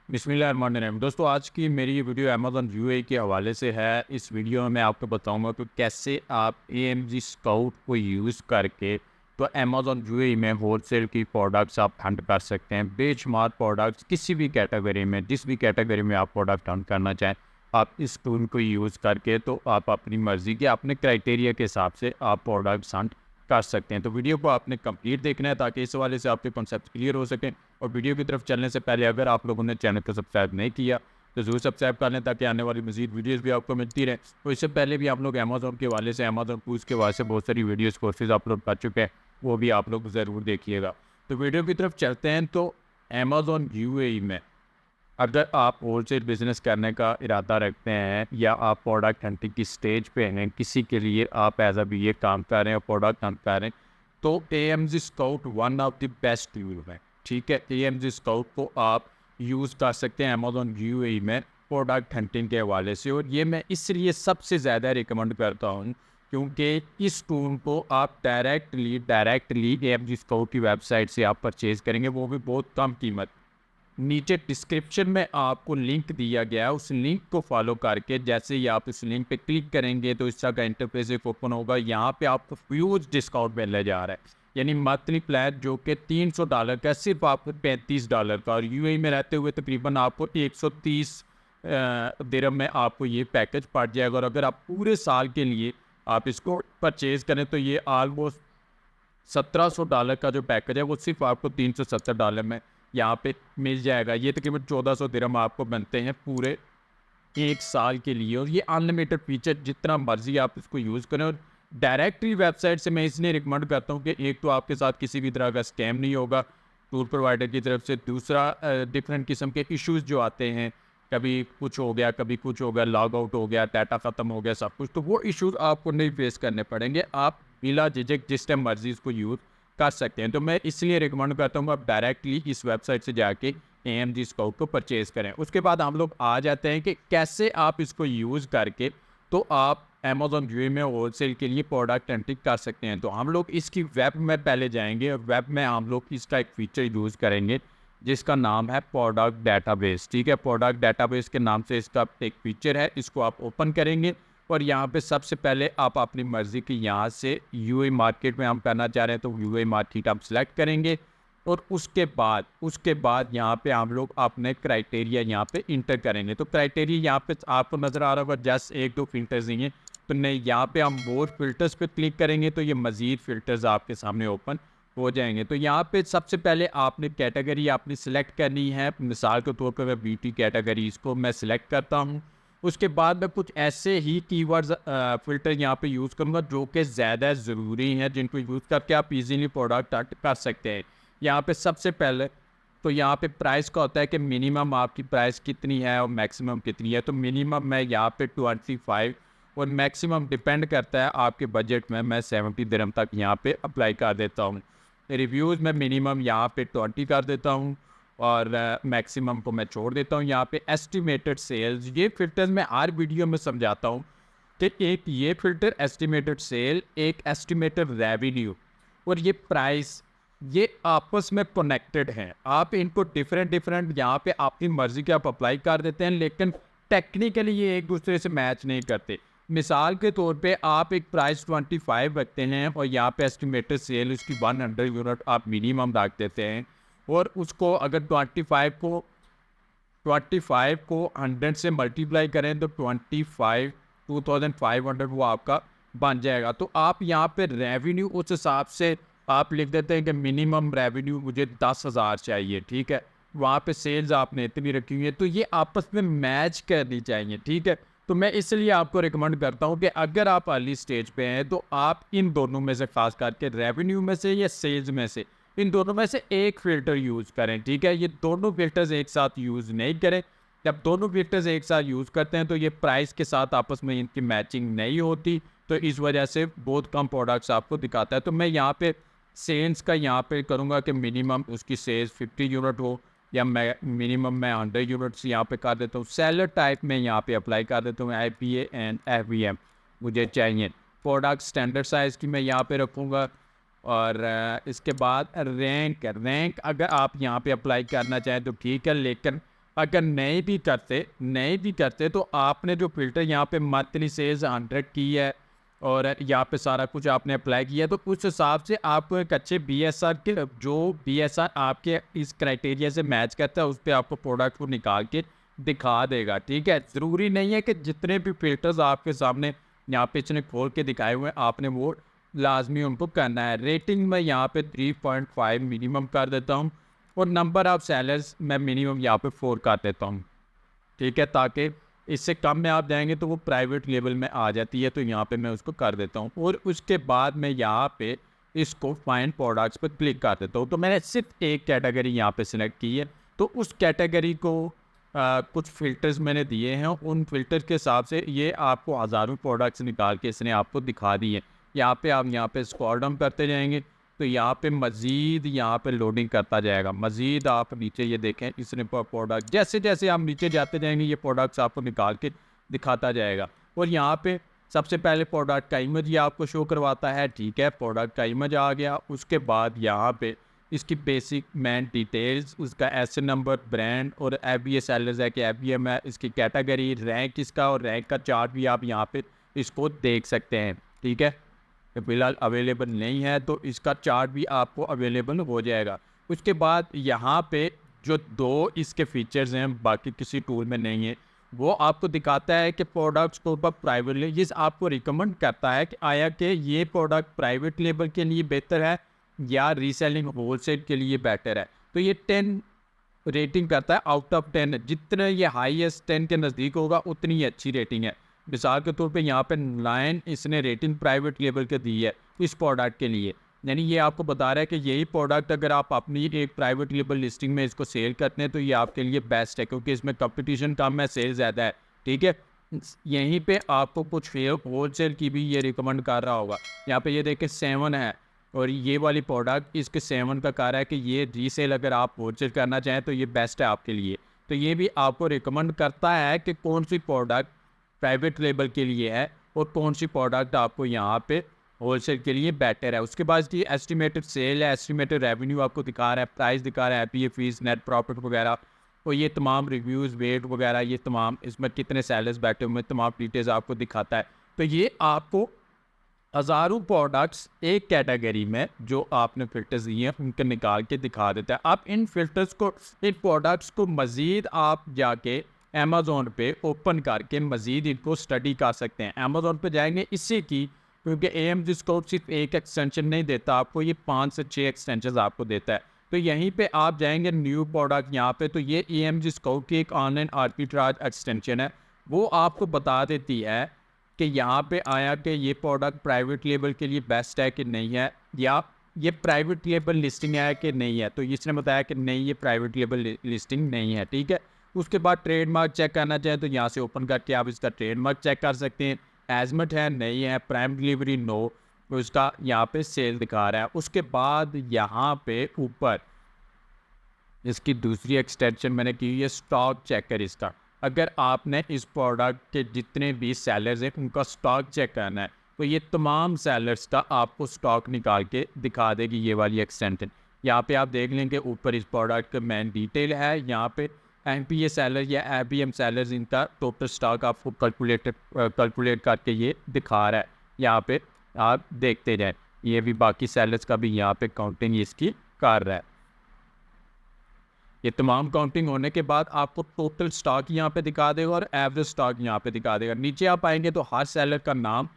बिस्मिल्लाहिर्रहमानिर्रहीम। दोस्तों, आज की मेरी ये वीडियो अमेज़न यूएई के हवाले से है। इस वीडियो में मैं आपको बताऊंगा कि कैसे आप एएमजी स्काउट को यूज़ करके तो अमेज़न यूएई में होलसेल की प्रोडक्ट्स आप हंट कर सकते हैं। बेशुमार प्रोडक्ट्स किसी भी कैटेगरी में, जिस भी कैटेगरी में आप प्रोडक्ट हंट करना चाहें, आप इस टूल को यूज़ करके तो आप अपनी मर्ज़ी के अपने क्राइटेरिया के हिसाब से आप प्रोडक्ट्स हंट कर सकते हैं। तो वीडियो को आपने कंप्लीट देखना है ताकि इस हवाले से आपके कॉन्सेप्ट क्लियर हो सकें। और वीडियो की तरफ चलने से पहले अगर आप लोगों ने चैनल को सब्सक्राइब नहीं किया तो ज़रूर सब्सक्राइब कर लें ताकि आने वाली मज़ीद वीडियोस भी आपको मिलती रहें। तो इससे पहले भी आप लोग अमेज़न के हवाले से, अमेज़न टूल्स के हवाले से बहुत सारी वीडियोस कोर्सेज अपलोड कर चुके हैं, वो भी आप लोग ज़रूर देखिएगा। तो वीडियो की तरफ चलते हैं। तो अमेज़न यूएई में अगर आप होलसेल बिज़नेस करने का इरादा रखते हैं या आप प्रोडक्ट हंटिंग की स्टेज पे हैं, किसी के लिए आप एज अ बीए काम कर रहे हैं और प्रोडक्ट हंट कर रहे हैं, तो AMG scout one of the best tool है। ठीक है, एएमजी स्काउट को आप यूज़ कर सकते हैं अमेज़न यूएई में प्रोडक्ट हंटिंग के हवाले से। और ये मैं इसलिए सबसे ज़्यादा रिकमेंड करता हूँ क्योंकि इस टूल को आप डायरेक्टली एएमजी स्काउट की वेबसाइट से आप परचेज़ करेंगे, वो भी बहुत कम कीमत। नीचे डिस्क्रिप्शन में आपको लिंक दिया गया है, उस लिंक को फॉलो करके जैसे ही आप इस लिंक पे क्लिक करेंगे तो इस तरह का इंटरफेस ओपन होगा। यहाँ पे आपको फ्यूज डिस्काउंट मिलने जा रहा है, यानी मंथली प्लान जो कि $300 का सिर्फ आपको $35 का, और यूएई में रहते हुए तकरीबन आपको 130 दिरहम में आपको ये पैकेज पड़ जाएगा। और अगर आप पूरे साल के लिए आप इसको परचेज़ करें तो ये ऑलमोस्ट $1700 का जो पैकेज है वो सिर्फ आपको $370 में यहाँ पे मिल जाएगा। ये तकरीबन 1400 दिरहम आपको बनते हैं पूरे एक साल के लिए। और ये अनलिमिटेड फीचर, जितना मर्जी आप इसको यूज़ करें। और डायरेक्टली वेबसाइट से मैं इसलिए रिकमेंड करता हूँ कि एक तो आपके साथ किसी भी तरह का स्कैम नहीं होगा टूर प्रोवाइडर की तरफ से, दूसरा डिफरेंट किस्म के इश्यूज़ जो आते हैं, कभी कुछ हो गया, कभी कुछ हो गया, लॉग आउट हो गया, डाटा ख़त्म हो गया, सब कुछ, तो वो इश्यूज़ आपको नहीं फेस करने पड़ेंगे। आप बिला झिझक जिस टाइम मर्जी इसको यूज़ कर सकते हैं। तो मैं इसलिए रिकमेंड करता हूँ आप डायरेक्टली इस वेबसाइट से जाके एएमजी स्काउट को परचेज़ करें। उसके बाद हम लोग आ जाते हैं कि कैसे आप इसको यूज़ करके तो आप अमेज़न यूएई में होलसेल के लिए प्रोडक्ट हंटिंग कर सकते हैं। तो हम लोग इसकी वेब में पहले जाएंगे और वेब में हम लोग इसका एक फीचर यूज़ करेंगे जिसका नाम है प्रोडक्ट डेटाबेस। ठीक है, प्रोडक्ट डेटाबेस के नाम से इसका एक फीचर है, इसको आप ओपन करेंगे और यहाँ पे सबसे पहले आप अपनी मर्ज़ी की यहाँ से यूएई मार्केट में हम करना चाह रहे हैं तो यूएई मार्केट आप सिलेक्ट करेंगे। और उसके बाद यहाँ पे हम लोग अपने क्राइटेरिया यहाँ पे इंटर करेंगे। तो क्राइटेरिया यहाँ पे आपको नज़र आ रहा होगा, जस्ट एक दो फिल्टर्स ही हैं, तो नहीं, यहाँ पे हम मोर फिल्टर्स पे क्लिक करेंगे तो ये मज़ीद फिल्टर्स आपके सामने ओपन हो जाएंगे। तो यहाँ पे सबसे पहले आपने कैटेगरी आपने सिलेक्ट करनी है। मिसाल के तौर पर मैं ब्यूटी कैटेगरी इसको मैं सिलेक्ट करता हूँ। उसके बाद मैं कुछ ऐसे ही कीवर्ड्स फ़िल्टर यहाँ पे यूज़ करूँगा जो कि ज़्यादा ज़रूरी हैं, जिनको यूज़ करके आप इजीली प्रोडक्ट हंट कर सकते हैं। यहाँ पे सबसे पहले तो यहाँ पे प्राइस का होता है कि मिनिमम आपकी प्राइस कितनी है और मैक्सिमम कितनी है। तो मिनिमम मैं यहाँ पे 25 और मैक्सिमम डिपेंड करता है आपके बजट में, मैं 70 दिरहम तक यहाँ पे अप्लाई कर देता हूँ। रिव्यूज़ में मिनिमम यहाँ पे 20 कर देता हूँ और मैक्सिमम को मैं छोड़ देता हूँ। यहाँ पे एस्टिमेटेड सेल्स, ये फ़िल्टर्स मैं हर वीडियो में समझाता हूँ कि एक ये फ़िल्टर एस्टिमेटेड सेल, एक एस्टिमेटेड रेवेन्यू और ये प्राइस, ये आपस में कनेक्टेड हैं। आप इनको डिफरेंट यहाँ पे आपकी मर्ज़ी के आप अप्लाई कर देते हैं, लेकिन टेक्निकली ये एक दूसरे से मैच नहीं करते। मिसाल के तौर पे आप एक प्राइस 25 रखते हैं और यहाँ पे एस्टिमेटेड सेल उसकी 100 यूनिट आप मिनिमम रख देते हैं। और उसको अगर 25 को 100 से मल्टीप्लाई करें तो 2500 वो आपका बन जाएगा। तो आप यहाँ पे रेवेन्यू उस हिसाब से आप लिख देते हैं कि मिनिमम रेवेन्यू मुझे 10,000 चाहिए। ठीक है, वहाँ पे सेल्स आपने इतनी रखी हुई है, तो ये आपस में मैच करनी चाहिए। ठीक है, तो मैं इसलिए आपको रिकमेंड करता हूँ कि अगर आप अर्ली स्टेज पे हैं तो आप इन दोनों में से, खास करके रेवेन्यू में से या सेल्स में से, इन दोनों में से एक फ़िल्टर यूज़ करें। ठीक है, ये दोनों फ़िल्टर्स एक साथ यूज़ नहीं करें। जब दोनों फ़िल्टर्स एक साथ यूज़ करते हैं तो ये प्राइस के साथ आपस में इनकी मैचिंग नहीं होती, तो इस वजह से बहुत कम प्रोडक्ट्स आपको दिखाता है। तो मैं यहाँ पे सेल्स का यहाँ पे करूँगा कि मिनिमम उसकी सेल्स 50 यूनिट हो, या मैं मिनिमम मैं 100 यूनिट्स यहाँ पे कर देता हूँ। सेलर टाइप में यहाँ पे अप्लाई कर देता हूँ, IPA एंड FBM मुझे चाहिए। प्रोडक्ट स्टैंडर्ड साइज़ की मैं यहाँ पे रखूँगा। और इसके बाद रैंक अगर आप यहाँ पे अप्लाई करना चाहें तो ठीक है, लेकिन अगर नहीं भी करते तो आपने जो फ़िल्टर यहाँ पे मंथली सेल्स 100 की है और यहाँ पे सारा कुछ आपने अप्लाई किया है, तो उस हिसाब से आपको एक अच्छे बीएसआर के जो बीएसआर आपके इस क्राइटेरिया से मैच करता है, उस पे आपको प्रोडक्ट को निकाल के दिखा देगा, ठीक है। ज़रूरी नहीं है कि जितने भी फ़िल्टर्स आपके सामने यहाँ पे इसने खोल के दिखाए हुए हैं, आपने वो लाज़मी उनको करना है। रेटिंग मैं यहाँ पे 3.5 मिनिमम कर देता हूँ और नंबर ऑफ़ सेलर्स मैं मिनिमम यहाँ पे 4 कर देता हूँ, ठीक है, ताकि इससे कम में आप जाएँगे तो वो प्राइवेट लेवल में आ जाती है, तो यहाँ पे मैं उसको कर देता हूँ और उसके बाद मैं यहाँ पे इसको फाइंड प्रोडक्ट्स पे क्लिक कर देता हूँ। तो मैंने सिर्फ एक कैटेगरी यहाँ पे सिलेक्ट की है, तो उस कैटेगरी को कुछ फ़िल्टर्स मैंने दिए हैं, उन फ़िल्टर के हिसाब से ये आपको हज़ारों प्रोडक्ट्स निकाल के इसने आपको दिखा दिए। यहाँ पे आप यहाँ पे स्क्रॉल डाउन करते जाएँगे तो यहाँ पे मज़ीद यहाँ पे लोडिंग करता जाएगा। मज़ीद आप नीचे ये देखें, इसने प्रोडक्ट जैसे-जैसे आप नीचे जाते जाएँगे ये प्रोडक्ट्स आपको निकाल के दिखाता जाएगा। और यहाँ पे सबसे पहले प्रोडक्ट का इमेज ये आपको शो करवाता है, ठीक है, प्रोडक्ट का इमेज आ गया। उसके बाद यहाँ पे इसकी बेसिक मेन डिटेल्स, उसका एसएन नंबर, ब्रांड और एफबीए सेलर्स है कि एफबीएम है, इसकी कैटेगरी, रैंक इसका और रैंक का चार्ट भी आप यहाँ पे इसको देख सकते हैं, ठीक है। फ़िलहाल अवेलेबल नहीं है तो इसका चार्ट भी आपको अवेलेबल हो जाएगा। उसके बाद यहाँ पे जो 2 इसके फीचर्स हैं बाकी किसी टूल में नहीं है, वो आपको दिखाता है कि प्रोडक्ट्स को ऊपर प्राइवेट ले ये आपको रिकमेंड करता है कि आया कि ये प्रोडक्ट प्राइवेट लेबल के लिए बेहतर है या रीसेलिंग होलसेल के लिए बेटर है। तो ये 10 रेटिंग करता है आउट ऑफ 10, जितना ये हाईएस्ट 10 के नज़दीक होगा उतनी ही अच्छी रेटिंग है। मिसाल के तौर पे यहाँ पे 9 इसने रेटिंग प्राइवेट लेवल के दी है इस प्रोडक्ट के लिए, यानी ये आपको बता रहा है कि यही प्रोडक्ट अगर आप अपनी एक प्राइवेट लेबल लिस्टिंग में इसको सेल करते हैं तो ये आपके लिए बेस्ट है, क्योंकि इसमें कंपटीशन कम है, सेल ज़्यादा है, ठीक है। यहीं पे आपको कुछ होलसेल की भी ये रिकमेंड कर रहा होगा। यहाँ पे ये देखें 7 है और ये वाली प्रोडक्ट इसके 7 का कह रहा है कि ये रीसेल अगर आप होलसेल करना चाहें तो ये बेस्ट है आपके लिए। तो ये भी आपको रिकमेंड करता है कि कौन सी प्रोडक्ट प्राइवेट लेबल के लिए है और कौन सी प्रोडक्ट आपको यहाँ पे होलसेल के लिए बेटर है। उसके बाद ये एस्टिमेटेड सेल है, एस्टिमेटेड रेवेन्यू आपको दिखा रहा है, प्राइस दिखा रहा है, पीए फीस, नेट प्रॉफिट वगैरह, और ये तमाम रिव्यूज़, वेट वगैरह, ये तमाम इसमें कितने सेलर्स बैठे हुए, तमाम डिटेल्स आपको दिखाता है। तो ये आपको हज़ारों प्रोडक्ट्स एक कैटेगरी में जो आपने फ़िल्टर्स दिए हैं उनके निकाल के दिखा देता है। आप इन फ़िल्टर्स को, इन प्रोडक्ट्स को मज़ीद आप जाके अमेज़ॉन पे ओपन करके मज़ीद इनको स्टडी कर सकते हैं। अमेज़ॉन पे जाएंगे इससे की, क्योंकि एएमजी स्कोप सिर्फ एक एक्सटेंशन नहीं देता आपको, ये 5 से 6 एक्सटेंशन आपको देता है। तो यहीं पे आप जाएंगे न्यू प्रोडक्ट, यहाँ पे तो ये एएमजी स्कोप की एक ऑनलाइन आर्बिट्राज एक्सटेंशन है, वो आपको बता देती है कि यहाँ पे आया कि ये प्रोडक्ट प्राइवेट लेबल के लिए बेस्ट है कि नहीं है, या ये प्राइवेट लेबल लिस्टिंग है कि नहीं है। तो इसने बताया कि नहीं, ये प्राइवेट लेबल लिस्टिंग नहीं है, ठीक है। उसके बाद ट्रेडमार्क चेक करना चाहें तो यहाँ से ओपन करके आप इसका ट्रेडमार्क चेक कर सकते हैं, एजमेंट है नहीं है, प्राइम डिलीवरी नो, तो इसका यहाँ पे सेल दिखा रहा है। उसके बाद यहाँ पे ऊपर इसकी दूसरी एक्सटेंशन मैंने की हुई है स्टॉक चेकर इसका। अगर आपने इस प्रोडक्ट के जितने भी सेलर्स हैं उनका स्टॉक चेक करना है तो ये तमाम सेलर्स का आपको स्टॉक निकाल के दिखा देगी ये वाली एक्सटेंशन। यहाँ पे आप देख लेंगे ऊपर इस प्रोडक्ट का मेन डिटेल है, यहाँ पे एमपीए सेलर या एबीएम सेलर्स इनका टोटल स्टॉक आपको कैलकुलेट करके ये दिखा रहा है। यहाँ पे आप देखते जाएँ, ये भी बाकी सेलर्स का भी यहाँ पे काउंटिंग इसकी कर रहा है। ये तमाम काउंटिंग होने के बाद आपको टोटल स्टॉक यहाँ पे दिखा देगा और एवरेज स्टॉक यहाँ पे दिखा देगा। नीचे आप आएंगे तो हर सेलर का नाम,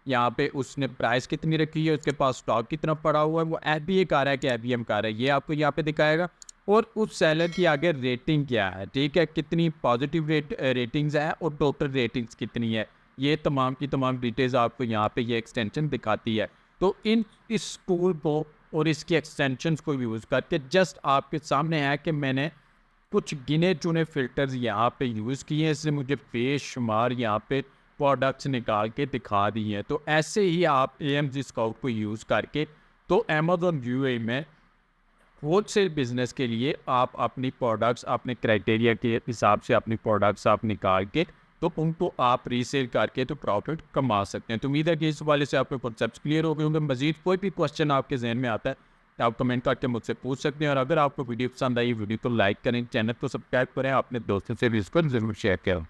यहाँ पे उसने प्राइस कितनी रखी है, उसके पास स्टॉक कितना पड़ा हुआ है, वो एफबीए का रहा है कि एबीएम का रहा है, ये आपको यहाँ पे दिखाएगा। और उस सेलर की आगे रेटिंग क्या है, ठीक है, कितनी पॉजिटिव रेटिंग्स है और टोटल रेटिंग्स कितनी है, ये तमाम की तमाम डिटेल्स आपको यहाँ पे ये एक्सटेंशन दिखाती है। तो इस टूल को और इसकी एक्सटेंशंस को यूज़ करके जस्ट आपके सामने है कि मैंने कुछ गिने चुने फ़िल्टर्स यहाँ पे यूज़ किए हैं, इससे मुझे बेशुमार यहाँ पे प्रोडक्ट्स निकाल के दिखा दिए हैं। तो ऐसे ही आप एएमजी स्काउट को यूज़ करके तो अमेज़ॉन यूएई में होलसेल बिजनेस के लिए आप अपनी प्रोडक्ट्स अपने क्राइटेरिया के हिसाब से अपनी प्रोडक्ट्स आप निकाल के तो उनको आप रीसेल करके तो प्रॉफिट कमा सकते हैं। तो उम्मीद है कि इस वाले से आपके कॉन्सेप्ट क्लियर हो गए होंगे। मजीद कोई भी क्वेश्चन आपके जहन में आता है आप कमेंट करके मुझसे पूछ सकते हैं। और अगर आपको वीडियो पसंद आई, वीडियो को लाइक करें, चैनल को सब्सक्राइब करें, अपने दोस्तों से भी इसको ज़रूर शेयर करें।